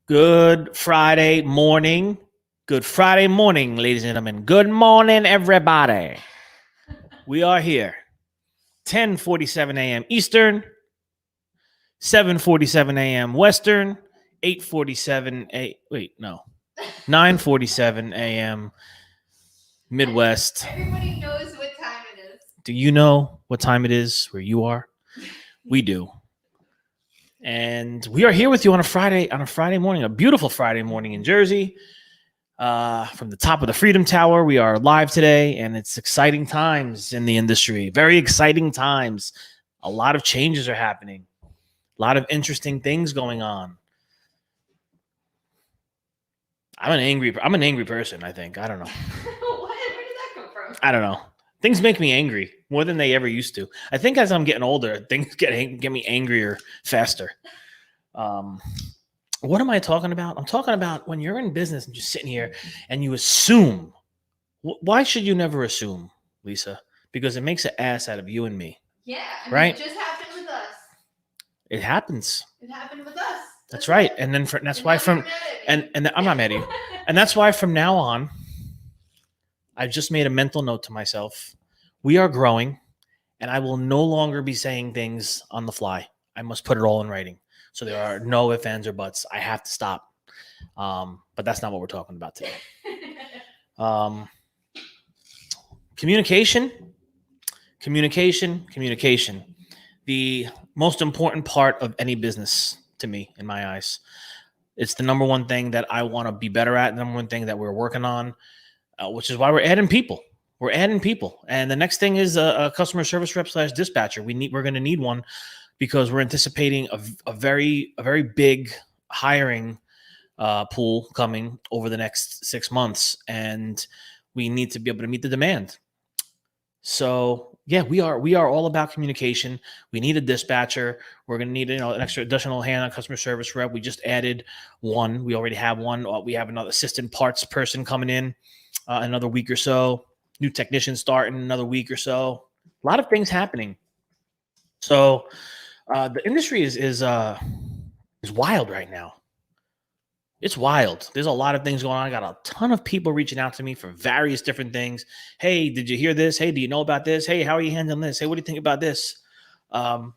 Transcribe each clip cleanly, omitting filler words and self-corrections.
Good Friday morning. Good Friday morning, ladies and gentlemen. Good morning, everybody. We are here. 10:47 a.m. Eastern, 7:47 a.m. Western, 9:47 a.m. Midwest. Everybody knows what time it is. Do you know what time it is where you are? We do. And we are here with you on a Friday morning, a beautiful Friday morning in Jersey. From the top of the Freedom Tower, we are live today, and it's exciting times in the industry. Very exciting times. A lot of changes are happening. A lot of interesting things going on. I'm an angry person, I think. I don't know. Where did that come from? I don't know. Things make me angry more than they ever used to. I think as I'm getting older, things get me angrier faster. What am I talking about? I'm talking about when you're in business and you're sitting here and you assume. Why should you never assume, Lisa? Because it makes an ass out of you and me. Yeah, right? It just happened with us. It happens. It happened with us. That's right. And then that's why I'm not mad at you. And that's why from now on, I've just made a mental note to myself. We are growing, and I will no longer be saying things on the fly. I must put it all in writing. So there are no ifs, ands, or buts. I have to stop. But that's not what we're talking about today. Communication. The most important part of any business to me, in my eyes. It's the number one thing that I want to be better at, the number one thing that we're working on, which is why we're adding people. And the next thing is a customer service rep / dispatcher. We're going to need one because we're anticipating a very big hiring pool coming over the next 6 months, and we need to be able to meet the demand. So yeah, we are all about communication. We need a dispatcher. We're going to need an extra additional hand on customer service rep. We just added one. We already have one. We have another assistant parts person coming in another week or so. New technician starting another week or so. A lot of things happening. So the industry is wild right now. It's wild. There's a lot of things going on. I got a ton of people reaching out to me for various different things. Hey, did you hear this? Hey, do you know about this? Hey, how are you handling this? Hey, what do you think about this? One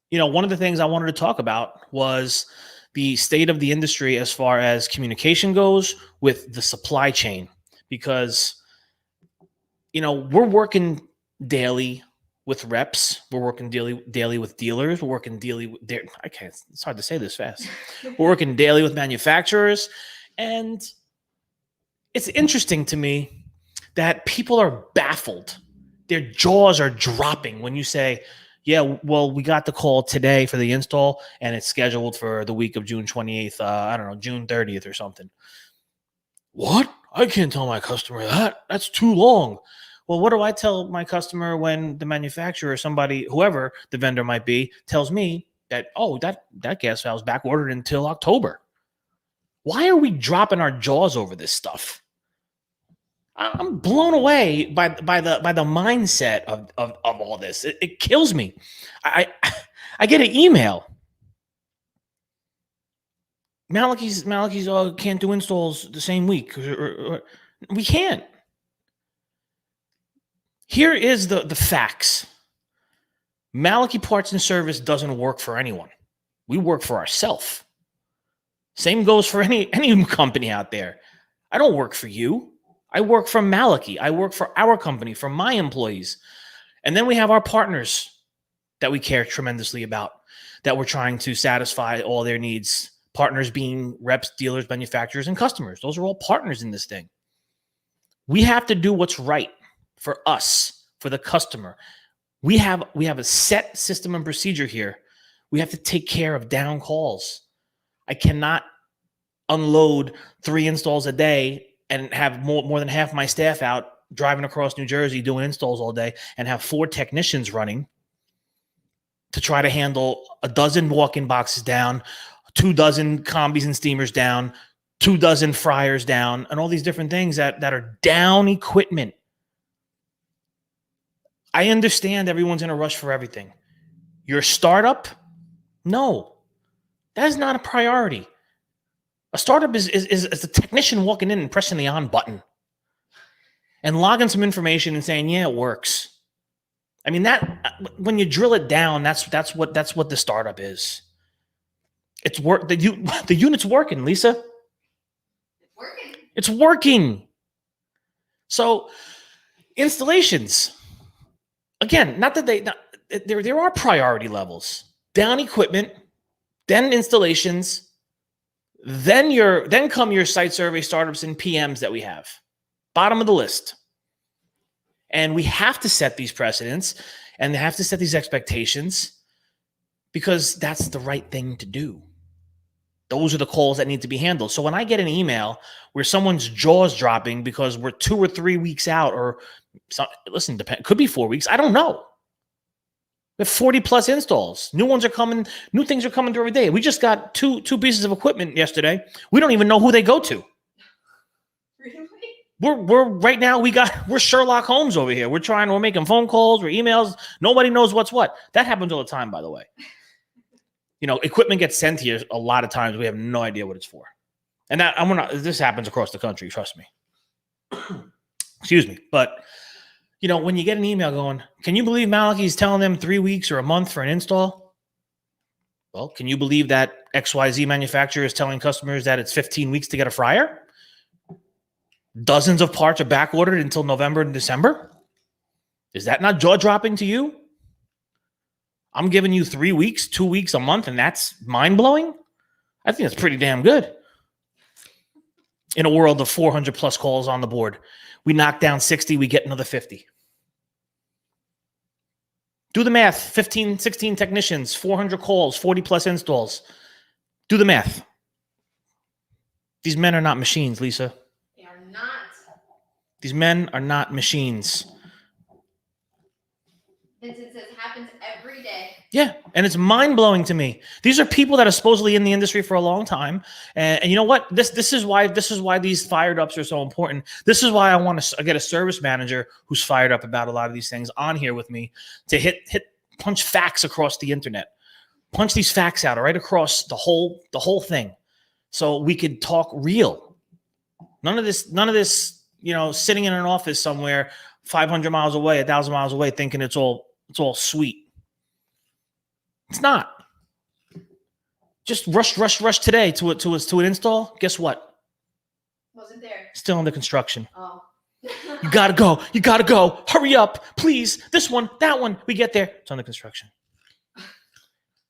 of the things I wanted to talk about was the state of the industry as far as communication goes with the supply chain, because, we're working daily with reps. We're working daily with dealers. We're working daily with it's hard to say this fast. We're working daily with manufacturers. And it's interesting to me that people are baffled. Their jaws are dropping when you say, yeah, well, we got the call today for the install and it's scheduled for the week of June 28th, June 30th or something. What? I can't tell my customer that. That's too long. Well, what do I tell my customer when the manufacturer, somebody, whoever the vendor might be, tells me that, that gas valve is back ordered until October? Why are we dropping our jaws over this stuff? I'm blown away by the mindset of all this. It kills me. I get an email. Malachi's can't do installs the same week. Or we can't. Here is the facts. Malachi Parts and Service doesn't work for anyone. We work for ourselves. Same goes for any company out there. I don't work for you. I work for Malachi. I work for our company, for my employees. And then we have our partners that we care tremendously about, that we're trying to satisfy all their needs. Partners being reps, dealers, manufacturers, and customers. Those are all partners in this thing. We have to do what's right for us, for the customer. We have a set system and procedure here. We have to take care of down calls. I cannot unload 3 installs a day and have more than half my staff out driving across New Jersey doing installs all day and have 4 technicians running to try to handle a dozen walk-in boxes down, 2 dozen combis and steamers down, 2 dozen fryers down, and all these different things that are down equipment. I understand everyone's in a rush for everything. Your startup? No, that is not a priority. A startup is a technician walking in and pressing the on button and logging some information and saying, yeah, it works. I mean, that when you drill it down, that's what the startup is. It's work. The unit's working, Lisa. It's working. It's working. So installations, again, not that there are priority levels. Down equipment, then installations, then come your site survey startups and PMs that we have. Bottom of the list. And we have to set these precedents and they have to set these expectations because that's the right thing to do. Those are the calls that need to be handled. So when I get an email where someone's jaw's dropping because we're 2 or 3 weeks out, or listen, could be 4 weeks. I don't know. We have 40 plus installs. New ones are coming. New things are coming through every day. We just got two pieces of equipment yesterday. We don't even know who they go to. Really? We're right now, we're Sherlock Holmes over here. We're making phone calls, we're emails. Nobody knows what's what. That happens all the time, by the way. Equipment gets sent here a lot of times. We have no idea what it's for. And this happens across the country, trust me. Excuse me. But, when you get an email going, can you believe Malachi's telling them 3 weeks or a month for an install? Well, can you believe that XYZ manufacturer is telling customers that it's 15 weeks to get a fryer? Dozens of parts are back ordered until November and December. Is that not jaw-dropping to you? I'm giving you 3 weeks, 2 weeks, a month, and that's mind-blowing? I think that's pretty damn good. In a world of 400 plus calls on the board, we knock down 60, we get another 50. Do the math. 15, 16 technicians, 400 calls, 40 plus installs. Do the math. These men are not machines, Lisa. They are not. These men are not machines. Vincent says it happens every day. Yeah, and it's mind-blowing to me. These are people that are supposedly in the industry for a long time. And you know what? This is why these fired ups are so important. This is why I want to get a service manager who's fired up about a lot of these things on here with me to punch facts across the internet. Punch these facts out right across the whole thing. So we could talk real. None of this, sitting in an office somewhere 500 miles away, 1,000 miles away, thinking it's all sweet. It's not. Just rush today to an install. Guess what? Wasn't there. Still under construction. Oh. You gotta go. Hurry up, please. This one, that one. We get there. It's under construction.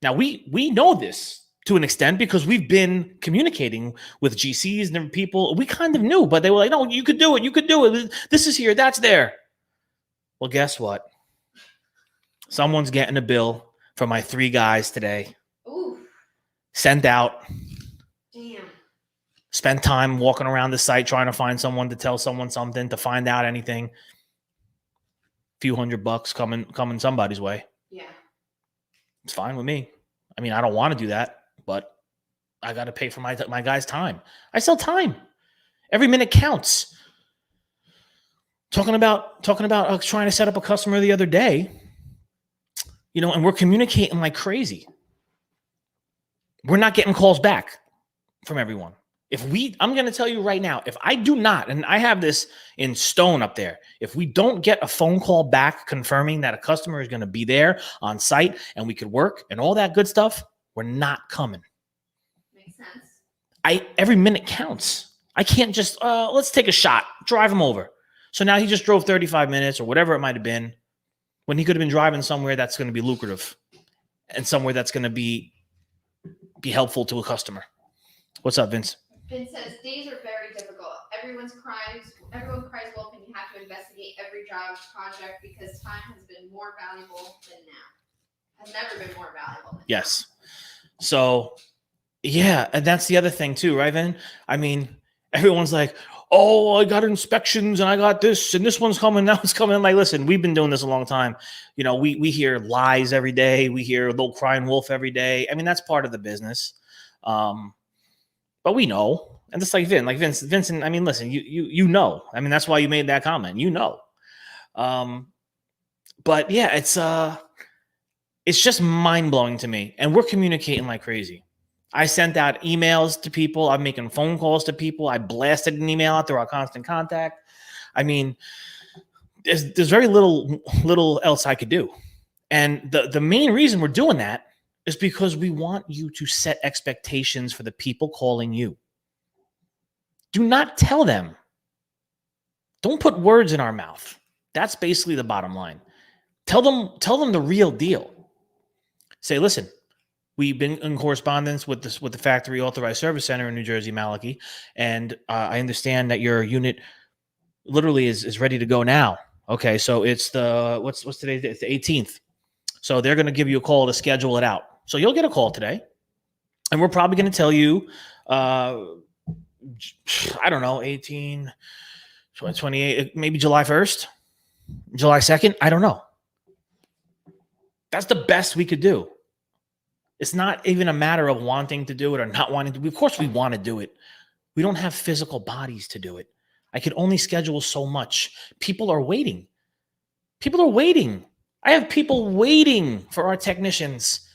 Now we know this to an extent because we've been communicating with GCs and people. We kind of knew, but they were like, "No, you could do it. You could do it. This is here. That's there." Well, guess what? Someone's getting a bill for my 3 guys today. Ooh. Sent out. Damn. Spent time walking around the site trying to find someone to tell someone something, to find out anything. Few $100 coming somebody's way. Yeah. It's fine with me. I mean, I don't want to do that, but I got to pay for my guys' time. I sell time. Every minute counts. Talking about trying to set up a customer the other day, and we're communicating like crazy. We're not getting calls back from everyone. I'm going to tell you right now, if I do not, and I have this in stone up there, if we don't get a phone call back confirming that a customer is going to be there on site and we could work and all that good stuff, we're not coming. Makes sense. Every minute counts. I can't just, let's take a shot, drive him over. So now he just drove 35 minutes or whatever it might have been when he could have been driving somewhere that's going to be lucrative and somewhere that's going to be helpful to a customer. What's up, Vince? Vince says days are very difficult. Everyone cries wolf, and you have to investigate every job project because time has been more valuable than now. Has never been more valuable than Yes. So, yeah, and that's the other thing too, right, Vin? I mean, everyone's like, oh, I got inspections and I got this and this one's coming, that one's coming. I'm like, listen, we've been doing this a long time. We hear lies every day. We hear little crying wolf every day. I mean, that's part of the business. But we know, and just like Vincent, I mean, listen, you know, I mean, that's why you made that comment, but yeah, it's just mind blowing to me. And we're communicating like crazy. I sent out emails to people. I'm making phone calls to people. I blasted an email out through our constant contact. I mean, there's very little else I could do. And the main reason we're doing that is because we want you to set expectations for the people calling you. Do not tell them. Don't put words in our mouth. That's basically the bottom line. Tell them the real deal. Say, listen, we've been in correspondence with the Factory Authorized Service Center in New Jersey, Malachi, and I understand that your unit literally is ready to go now. Okay, so it's the what's today? It's the 18th. So they're going to give you a call to schedule it out. So you'll get a call today, and we're probably going to tell you, I don't know, 18, 28, maybe July 1st, July 2nd. I don't know. That's the best we could do. It's not even a matter of wanting to do it or not wanting to. Of course, we want to do it. We don't have physical bodies to do it. I could only schedule so much. People are waiting. People are waiting. I have people waiting for our technicians.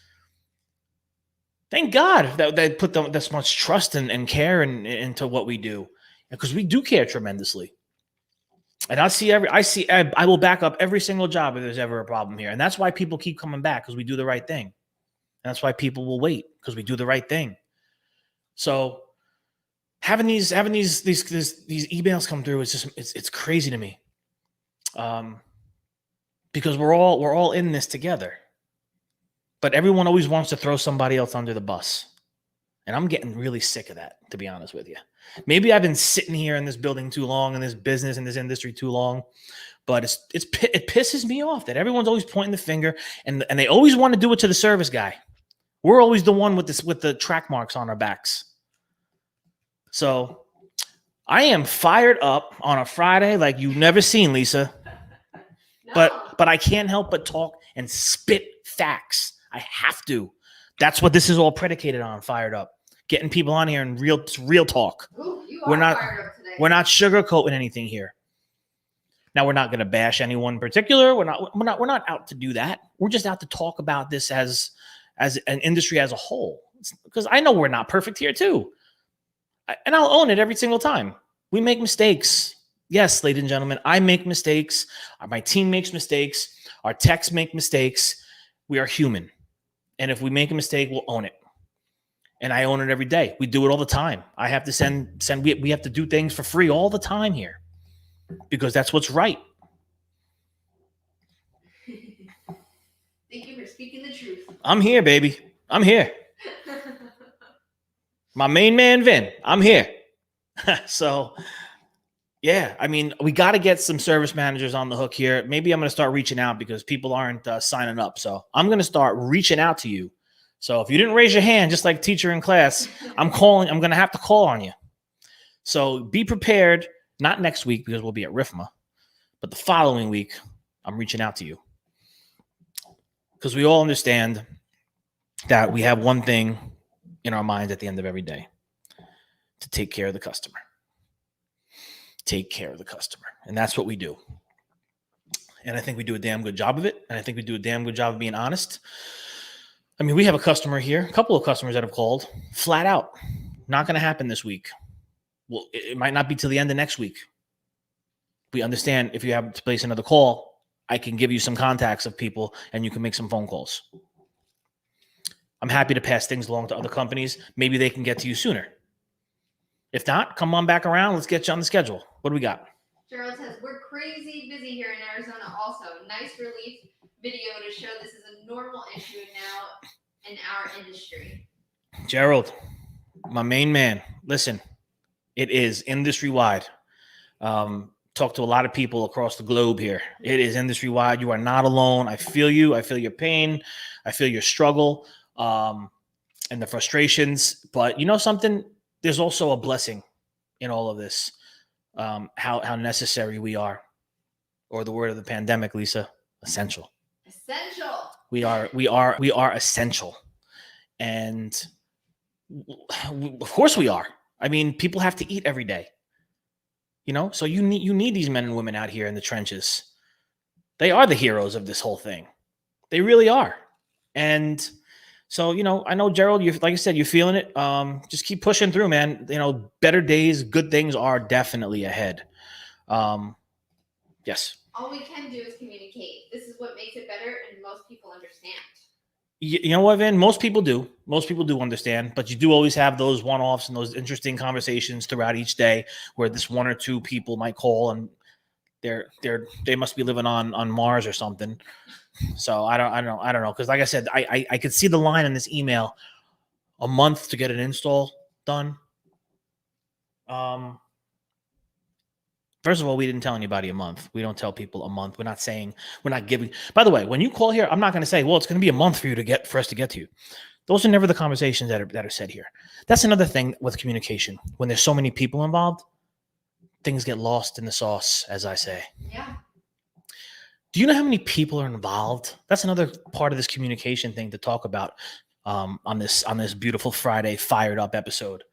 Thank God that they put this much trust and care into what we do, because we do care tremendously. And I will back up every single job if there's ever a problem here. And that's why people keep coming back, because we do the right thing. And that's why people will wait, because we do the right thing. So having these emails come through, it's crazy to me. Because we're all in this together. But everyone always wants to throw somebody else under the bus. And I'm getting really sick of that, to be honest with you. Maybe I've been sitting here in this building too long, in this business, in this industry too long, but it pisses me off that everyone's always pointing the finger, and they always want to do it to the service guy. We're always the one with the track marks on our backs. So I am fired up on a Friday like you've never seen, Lisa. No. But I can't help but talk and spit facts. I have to. That's what this is all predicated on. Fired up, getting people on here and real talk. Ooh, we're not sugarcoating anything here. Now, we're not going to bash anyone in particular. We're not out to do that. We're just out to talk about this as an industry as a whole, because I know we're not perfect here too. And I'll own it every single time. We make mistakes. Yes, ladies and gentlemen, I make mistakes. My team makes mistakes. Our techs make mistakes. We are human. And if we make a mistake, we'll own it. And I own it every day. We do it all the time. I have to we have to do things for free all the time here, because that's what's right. Thank you for speaking the truth. I'm here, baby. I'm here. My main man, Vin. I'm here. So, yeah, I mean, we got to get some service managers on the hook here. Maybe I'm going to start reaching out, because people aren't signing up. So I'm going to start reaching out to you. So if you didn't raise your hand, just like teacher in class, I'm going to have to call on you. So be prepared. Not next week, because we'll be at RIFMA, but the following week, I'm reaching out to you, because we all understand that we have one thing in our minds at the end of every day: to take care of the customer. Take care of the customer. And that's what we do. And I think we do a damn good job of it. And I think we do a damn good job of being honest. I mean, we have a customer here, a couple of customers that have called flat out. Not going to happen this week. Well, it might not be till the end of next week. We understand if you have to place another call, I can give you some contacts of people and you can make some phone calls. I'm happy to pass things along to other companies. Maybe they can get to you sooner. If not, come on back around. Let's get you on the schedule. What do we got? Gerald says, we're crazy busy here in Arizona also. Nice relief video to show this is a normal issue now in our industry. Gerald, my main man, listen, it is industry-wide. Talk to a lot of people across the globe here. It is industry-wide. You are not alone. I feel you. I feel your pain. I feel your struggle and the frustrations. But you know something? There's also a blessing in all of this, how necessary we are, or the word of the pandemic, Lisa, essential. Essential. We are essential. And of course we are. I mean, people have to eat every day, you know? So you need these men and women out here in the trenches. They are the heroes of this whole thing. They really are. And So, I know, Gerald, you, like I said, you're feeling it. Just keep pushing through, man. Better days, good things are definitely ahead. Yes. All we can do is communicate. This is what makes it better, and most people understand. You know what, Vin? Most people do. Most people do understand, but you do always have those one-offs and those interesting conversations throughout each day where this one or two people might call and they must be living on Mars or something. So I don't know. Because like I said, I could see the line in this email, a month to get an install done. First of all, we didn't tell anybody a month. We don't tell people a month. We're not giving. By the way, when you call here, I'm not going to say, well, it's going to be a month for us to get to you. Those are never the conversations that are said here. That's another thing with communication. When there's so many people involved, things get lost in the sauce, as I say. Yeah. Do you know how many people are involved? That's another part of this communication thing to talk about on this beautiful Friday fired up episode.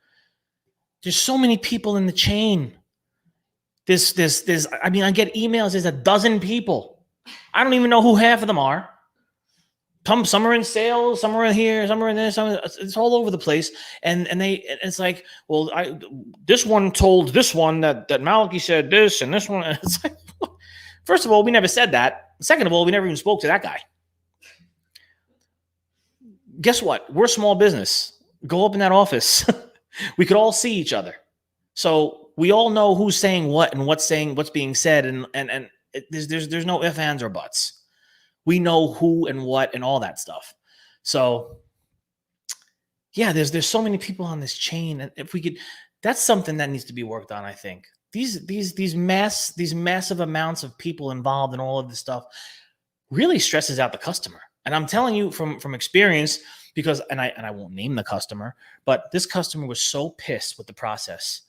There's so many people in the chain. I mean, I get emails. There's a dozen people. I don't even know who half of them are. Some are in sales, some are in here, some are in this. It's all over the place. And it's like, well, this one told this one that Malachi said this, and this one. And it's like, first of all, we never said that. Second of all, we never even spoke to that guy. Guess what? We're a small business. Go up in that office. We could all see each other. So we all know who's saying what and what's being said. And there's no ifs, ands, or buts. We know who and what and all that stuff. So yeah, there's so many people on this chain. And if we could, that's something that needs to be worked on, I think. These massive amounts of people involved in all of this stuff really stresses out the customer. And I'm telling you from experience, because and I won't name the customer, but this customer was so pissed with the process.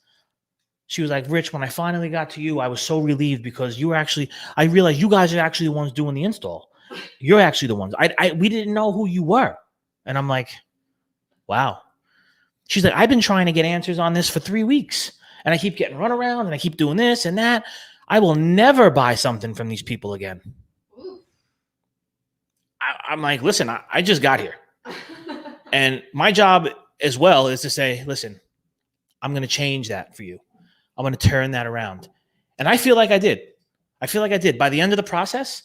She was like, Rich, when I finally got to you, I was so relieved because I realized you guys are actually the ones doing the install. You're actually the ones. We didn't know who you were. And I'm like, wow. She's like, I've been trying to get answers on this for 3 weeks. And I keep getting run around and I keep doing this and that. I will never buy something from these people again. I'm like, listen, I just got here. And my job as well is to say, listen, I'm going to change that for you. I'm going to turn that around. And I feel like I did. By the end of the process,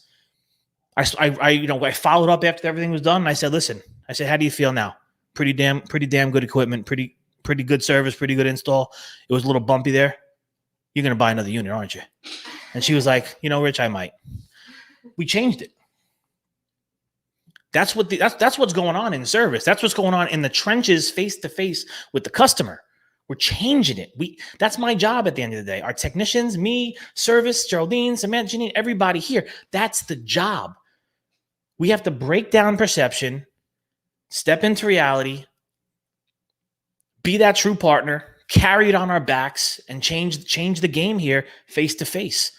I followed up after everything was done. And I said, listen, how do you feel now? Pretty damn good equipment, pretty good service, pretty good install. It was a little bumpy there. You're going to buy another unit, aren't you? And she was like, Rich, I might. We changed it. That's what's going on in service. That's what's going on in the trenches, face to face with the customer. We're changing it. That's my job at the end of the day. Our technicians, me, service, Geraldine, Samantha, Janine, everybody here. That's the job. We have to break down perception, step into reality, be that true partner, carry it on our backs, and change the game here face to face.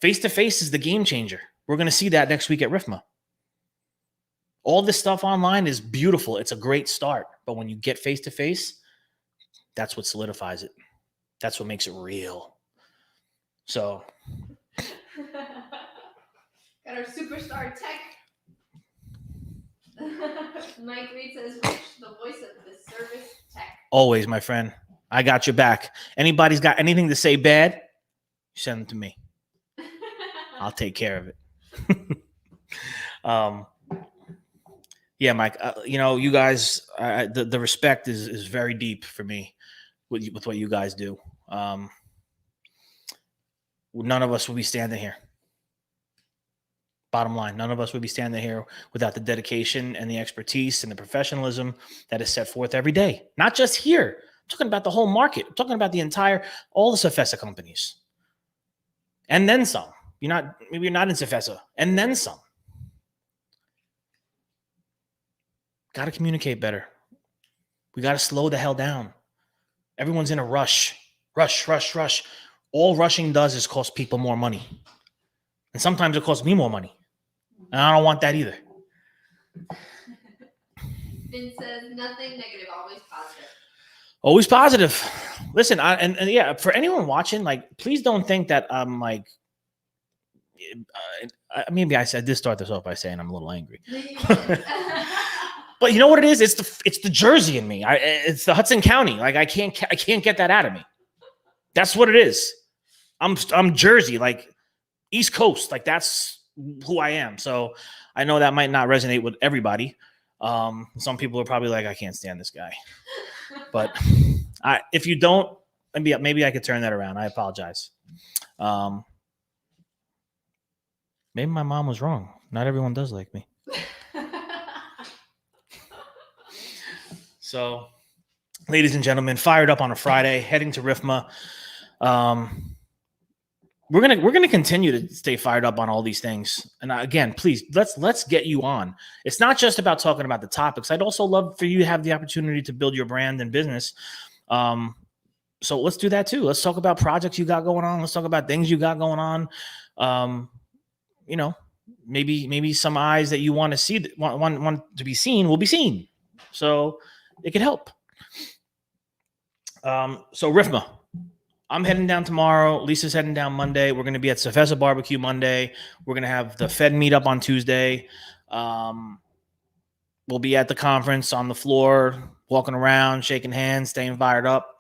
Face to face is the game changer. We're going to see that next week at RIFMA. All this stuff online is beautiful. It's a great start. But when you get face to face, that's what solidifies it. That's what makes it real. So. Got our superstar tech. Mike Reed says, Rich, the voice of the service tech. Always, my friend. I got your back. Anybody's got anything to say bad, send them to me. I'll take care of it. Yeah, Mike, you guys, the respect is very deep for me with what you guys do. None of us would be standing here. Bottom line, none of us would be standing here without the dedication and the expertise and the professionalism that is set forth every day. Not just here. I'm talking about the whole market. I'm talking about all the Sofesa companies. And then some. Maybe you're not in Sofesa. And then some. Got to communicate better. We got to slow the hell down. Everyone's in a rush. Rush. All rushing does is cost people more money. And sometimes it costs me more money. And I don't want that either. Finn says, nothing negative, always positive. Always positive. Listen, and yeah, for anyone watching, please don't think that I'm maybe I did start this off by saying I'm a little angry. But you know what it is? It's the Jersey in me. It's the Hudson County. Like I can't get that out of me. That's what it is. I'm Jersey, like East Coast. Like that's who I am. So I know that might not resonate with everybody. Some people are probably like, I can't stand this guy. But if you don't, maybe I could turn that around. I apologize. Maybe my mom was wrong. Not everyone does like me. So, ladies and gentlemen, fired up on a Friday, heading to RIFMA. We're gonna continue to stay fired up on all these things. And again, please let's get you on. It's not just about talking about the topics. I'd also love for you to have the opportunity to build your brand and business. So let's do that too. Let's talk about projects you got going on. Let's talk about things you got going on. Maybe some eyes that you want to see, want to be seen, will be seen. So it could help. So RIFMA, I'm heading down tomorrow. Lisa's heading down Monday. We're going to be at Sefesa Barbecue Monday. We're going to have the Fed meetup on Tuesday. We'll be at the conference on the floor, walking around, shaking hands, staying fired up.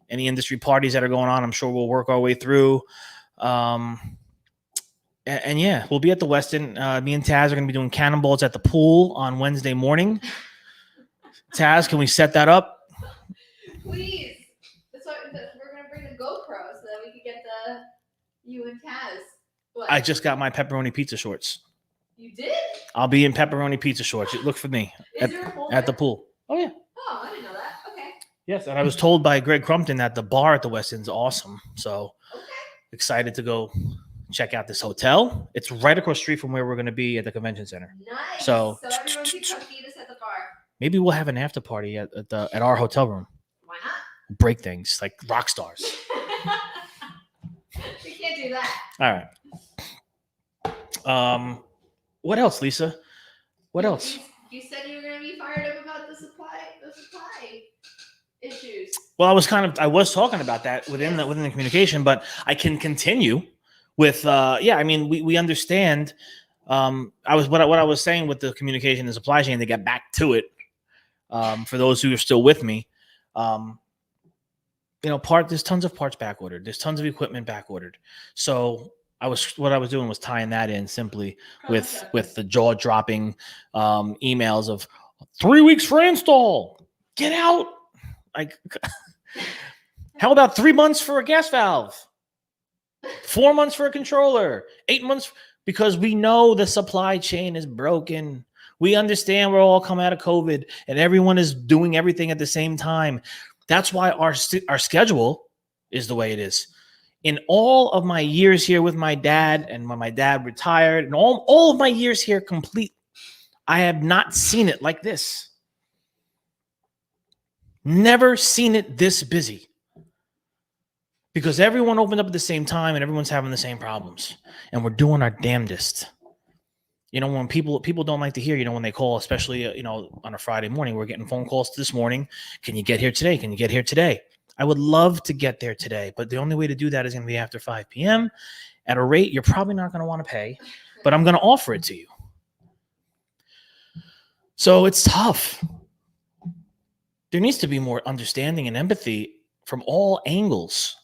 Any industry parties that are going on, I'm sure we'll work our way through. And yeah, we'll be at the Westin. Me and Taz are going to be doing cannonballs at the pool on Wednesday morning. Taz, can we set that up? Please. We're going to bring the GoPro so that we can get you and Taz. What? I just got my pepperoni pizza shorts. You did? I'll be in pepperoni pizza shorts. Look for me at the pool. Oh, yeah. Oh, I didn't know that. Okay. Yes, and I was told by Greg Crumpton that the bar at the Westin's awesome. So excited to go check out this hotel. It's right across the street from where we're going to be at the convention center. Nice. So everyone can come meet us at the bar. Maybe we'll have an after party at our hotel room. Why not? Break things like rock stars. We can't do that. All right. What else, Lisa? What else? You said you were going to be fired up about the supply issues. Well, I was talking about that within the communication, but I can continue with we understand. What I was saying with the communication and supply chain to get back to it. For those who are still with me, there's tons of parts back ordered. There's tons of equipment back ordered. So what I was doing was tying that in simply with the jaw dropping emails of 3 weeks for install. Get out. Like, how about 3 months for a gas valve? 4 months for a controller? 8 months? Because we know the supply chain is broken. We understand we're all coming out of COVID and everyone is doing everything at the same time. That's why our schedule is the way it is. In all of my years here with my dad, and when my dad retired, and all of my years here complete, I have not seen it like this. Never seen it this busy. Because everyone opened up at the same time and everyone's having the same problems. And we're doing our damnedest. When people don't like to hear, when they call, especially, on a Friday morning, we're getting phone calls this morning. Can you get here today? Can you get here today? I would love to get there today, but the only way to do that is going to be after 5 p.m. at a rate you're probably not going to want to pay, but I'm going to offer it to you. So it's tough. There needs to be more understanding and empathy from all angles.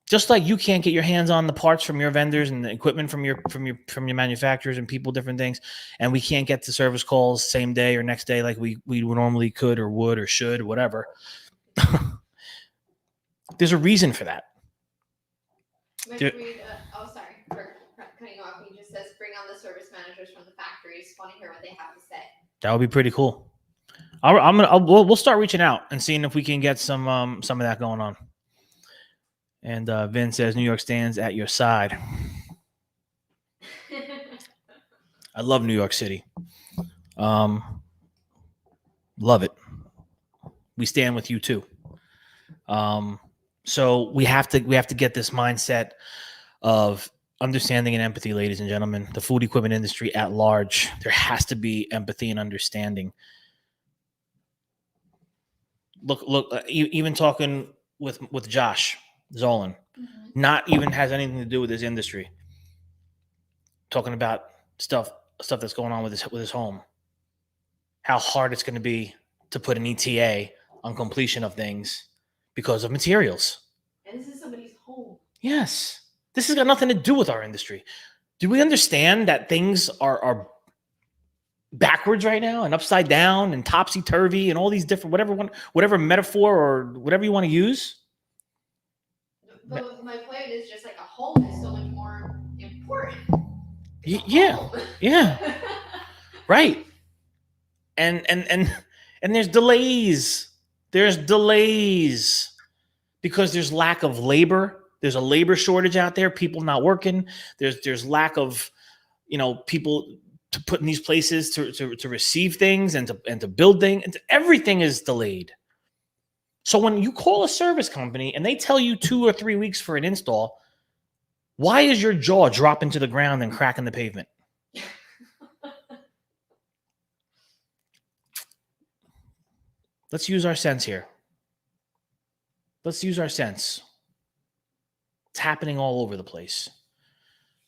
Just like you can't get your hands on the parts from your vendors and the equipment from your manufacturers and people, different things, and we can't get to service calls same day or next day like we normally could or would or should, whatever. There's a reason for that. Sorry for cutting you off. He just says, bring on the service managers from the factories. Want to hear what they have to say. That would be pretty cool. We'll start reaching out and seeing if we can get some of that going on. And Vin says, New York stands at your side. I love New York City. Love it. We stand with you too. So we have to get this mindset of understanding and empathy, ladies and gentlemen. The food equipment industry at large, there has to be empathy and understanding. Look, even talking with Josh Zolan, not even has anything to do with this industry. Talking about stuff that's going on with his home. how hard it's going to be to put an ETA on completion of things because of materials. And this is somebody's home. Yes. This has got nothing to do with our industry. Do we understand that things are backwards right now and upside down and topsy-turvy and all these different whatever metaphor or whatever you want to use? But my point is just like a home is so much more important. Yeah. Right. And there's delays. There's delays because there's lack of labor. There's a labor shortage out there. People not working. There's lack of, people to put in these places to receive things and to build things. And everything is delayed. So when you call a service company and they tell you 2 or 3 weeks for an install, why is your jaw dropping to the ground and cracking the pavement? Let's use our sense here. Let's use our sense. It's happening all over the place.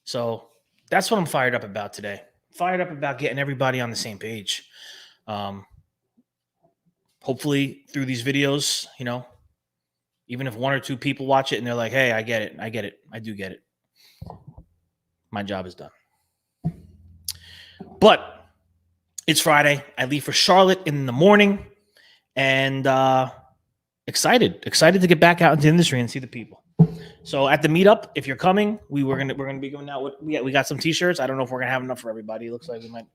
So that's what I'm fired up about today. Fired up about getting everybody on the same page. Hopefully through these videos, even if 1 or 2 people watch it and they're like, hey, I get it. I do get it. My job is done. But it's Friday. I leave for Charlotte in the morning. And excited to get back out into the industry and see the people. So at the meetup, if you're coming, we're gonna be going out with we got some t-shirts. I don't know if we're gonna have enough for everybody. It looks like we might.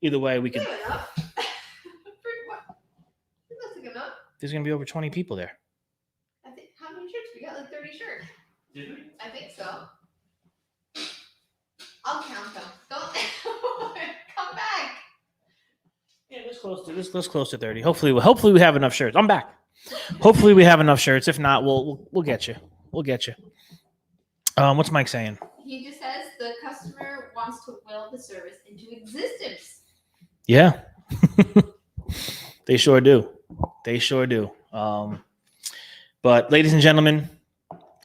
Either way, we can. Enough. There's gonna be over 20 people there. I think how many shirts? We got like 30 shirts. Did we? I think so. I'll count them. Don't come back. Yeah, this close to 30. Hopefully we have enough shirts. I'm back. Hopefully we have enough shirts. If not, we'll get you. We'll get you. What's Mike saying? He just says the customer wants to will the service into existence. Yeah. They sure do. But ladies and gentlemen,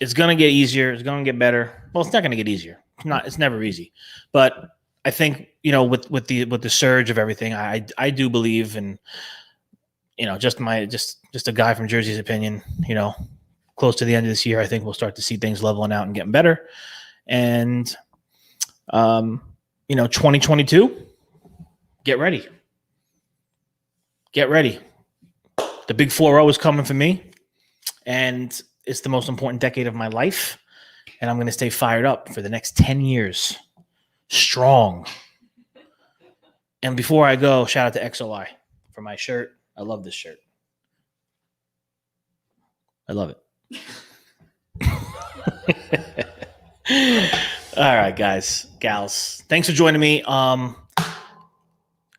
it's gonna get easier. It's gonna get better. Well, it's not gonna get easier. It's never easy. But I think, with the surge of everything, I do believe, and just a guy from Jersey's opinion, close to the end of this year, I think we'll start to see things leveling out and getting better. And 2022, get ready. The big 4-0 is coming for me, and it's the most important decade of my life, and I'm going to stay fired up for the next 10 years. Strong. And before I go, shout out to XOI for my shirt. I love this shirt. I love it. All right, guys, gals. Thanks for joining me.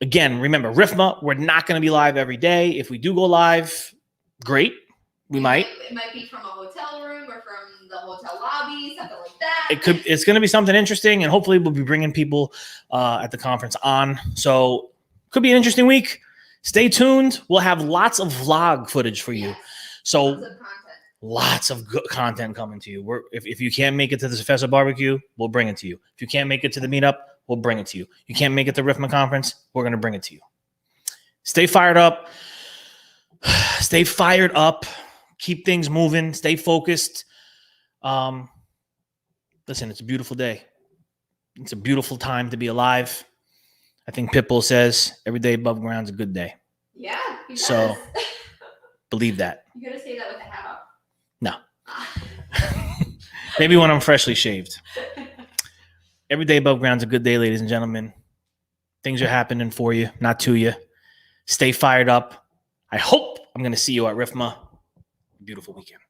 Again, remember, RIFMA, we're not going to be live every day. If we do go live, great. We might. It might be from a hotel room or from the hotel lobby, something like that. It's going to be something interesting, and hopefully we'll be bringing people at the conference on. So could be an interesting week. Stay tuned. We'll have lots of vlog footage for you. Yes. So lots of good content coming to you. If you can't make it to the Professor Barbecue, we'll bring it to you. If you can't make it to the meetup, we'll bring it to you. You can't make it to RIFMA conference, we're going to bring it to you. Stay fired up. Stay fired up. Keep things moving. Stay focused. Listen, it's a beautiful day. It's a beautiful time to be alive. I think Pitbull says every day above ground's a good day. Yeah, he does. So believe that. You gotta say that with a hat on. No. Maybe when I'm freshly shaved. Every day above ground's a good day, ladies and gentlemen. Things are happening for you, not to you. Stay fired up. I hope I'm going to see you at RIFMA. Beautiful weekend.